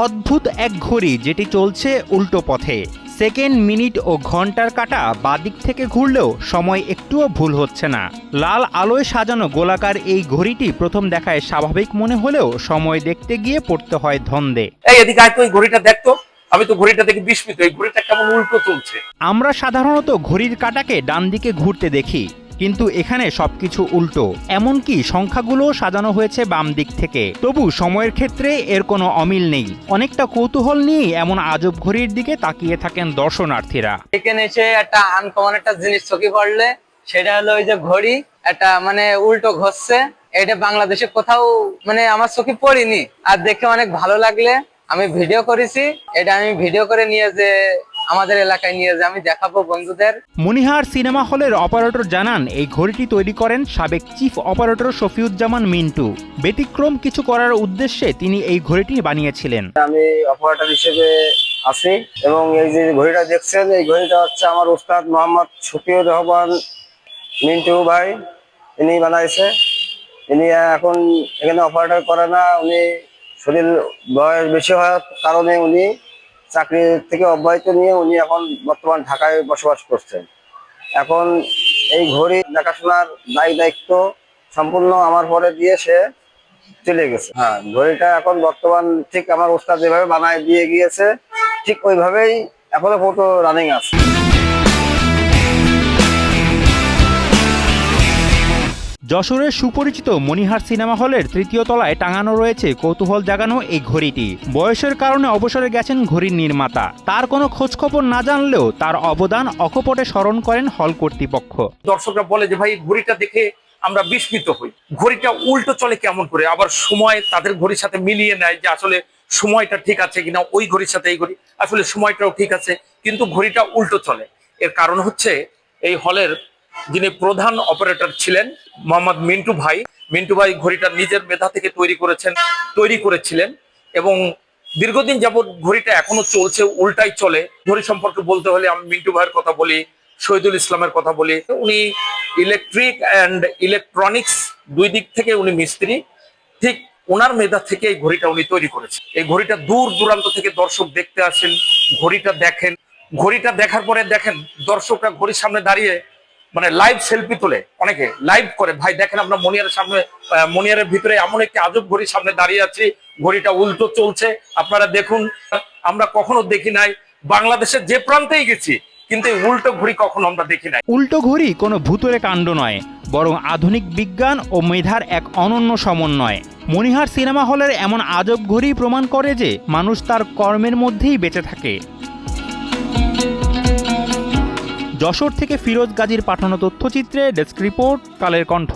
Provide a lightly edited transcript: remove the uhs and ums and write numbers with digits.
অদ্ভুত এক ঘড়ি যেটি চলছে উল্টো পথে। সেকেন্ড, মিনিট ও ঘন্টার কাঁটা বাদিক থেকে ঘুরলেও সময় একটুও ভুল হচ্ছে না। লাল আলোয় সাজানো গোলাকার এই ঘড়িটি প্রথম দেখায় স্বাভাবিক মনে হলেও সময় দেখতে গিয়ে পড়তে হয় ধন্দে। এই এদিকে আয় তো, এই ঘড়িটা দেখতো। আমি তো ঘড়িটা দেখে বিস্মিত, এই ঘড়িটা কেমন উল্টো চলছে। আমরা সাধারণত ঘড়ির কাঁটাকে ডান দিকে ঘুরতে দেখি, কিন্তু এখানে সবকিছু উল্টো। এমনকি সংখ্যাগুলো সাজানো হয়েছে বাম দিক থেকে। তবু সময়ের ক্ষেত্রে এর কোনো অমিল নেই। অনেকটা কৌতূহল নিয়ে এমন আজব ঘড়ির দিকে তাকিয়ে থাকেন দর্শনার্থীরা। এখানে এসে একটা আনকমন একটা জিনিস চোখে পড়লে সেটা হলো ওই যে ঘড়ি একটা মানে উল্টো ঘষছে। এটা বাংলাদেশে কোথাও মানে আমার চোখে পড়িনি, আর দেখে অনেক ভালো লাগলে আমি ভিডিও করেছি। এটা আমি ভিডিও করে নিয়ে যে আমাদের এলাকায় নিয়ে যে আমি দেখাবো বন্ধুদের। মনিহার সিনেমা হলের অপারেটর জানান, এই ঘড়িটি তৈরি করেন সাবেক চিফ অপারেটর শফিউজ্জামান মিন্টু। ব্যতিক্রম কিছু করার উদ্দেশ্যে তিনি এই ঘড়িটি বানিয়েছিলেন। আমি অপারেটর হিসেবে আছি এবং এই যে ঘড়িটা দেখছেন, এই ঘড়িটা হচ্ছে আমার উস্তাদ মোহাম্মদ শফিউর রহমান মিন্টু ভাই, ইনি বানাইছে। ইনি এখন এখানে অপারেটর করে না, উনি শরীর বয়স বেশি হওয়ার কারণে উনি চাকরি থেকে অব্যাহতি নিয়ে উনি এখন বর্তমান ঢাকায় বসবাস করছেন। এখন এই ঘড়ি দেখাশোনার দায়িত্ব সম্পূর্ণ আমার পরে দিয়ে সে চলে গেছে। হ্যাঁ, ঘড়িটা এখন বর্তমান ঠিক আমার ওস্তাদ যেভাবে বানায় দিয়ে গিয়েছে ঠিক ওইভাবেই এখনো পর্যন্ত রানিং আছে। যশোরের সুপরিচিত মনিহার সিনেমা হলের তৃতীয় তলায় টাঙানো রয়েছে কৌতূহল জাগানো এই ঘড়িটি। বয়সের কারণে অবসরে গেছেন ঘড়ির নির্মাতা। তার কোনো খোঁজখবর না জানলেও তার অবদান অকপটে স্মরণ করেন হল কর্তৃপক্ষ। দর্শকরা বলে যে ভাই ঘড়িটা দেখে আমরা বিস্মিত হই, ঘড়িটা উল্টো চলে কেমন করে, আবার সময় তাদের ঘড়ির সাথে মিলিয়ে নেয় যে আসলে সময়টা ঠিক আছে কিনা, ওই ঘড়ির সাথে এই ঘড়ি আসলে সময়টাও ঠিক আছে কিন্তু ঘড়িটা উল্টো চলে। এর কারণ হচ্ছে এই হলের যিনি প্রধান অপারেটর ছিলেন মোহাম্মদ মিন্টু ভাই ঘড়িটা নিজের মেধা থেকে তৈরি করেছিলেন এবং দীর্ঘদিন যাবৎ ঘড়িটা এখনো চলছে, উল্টাই চলে। ঘড়ি সম্পর্কে বলতে হলে আমি মিন্টু ভাইয়ের কথা বলি, শহীদুল ইসলামের কথা বলি। উনি ইলেকট্রিক অ্যান্ড ইলেকট্রনিক্স দুই দিক থেকে উনি মিস্ত্রি, ঠিক ওনার মেধা থেকে এই ঘড়িটা উনি তৈরি করেছেন। এই ঘড়িটা দূর দূরান্ত থেকে দর্শক দেখতে আসেন, ঘড়িটা দেখেন। ঘড়িটা দেখার পরে দেখেন দর্শকরা ঘড়ির সামনে দাঁড়িয়ে মানে লাইভ সেলফি তোলে, অনেকে লাইভ করে। ভাই দেখেন আমরা মনিয়ারের ভিতরে এমন একটি আজব ঘড়ির সামনে দাঁড়িয়ে আছি, ঘড়িটা উল্টো চলছে, আপনারা দেখুন। আমরা কখনো দেখি নাই, বাংলাদেশের যে প্রান্তেই গেছি কিন্তু এই উল্টো ঘড়ি কখনো আমরা দেখি নাই। উল্টো ঘড়ি কোনো ভূতুরে কাণ্ড নয়, বরং আধুনিক বিজ্ঞান ও মেধার এক অনন্য সমন্বয়। মনিহার সিনেমা হলের এমন আজব ঘড়ি প্রমাণ করে যে মানুষ তার কর্মের মধ্যেই বেঁচে থাকে। যশোর থেকে ফিরোজ গাজীর পাঠানো তথ্যচিত্রে ডেস্ক রিপোর্ট, কালের কণ্ঠ।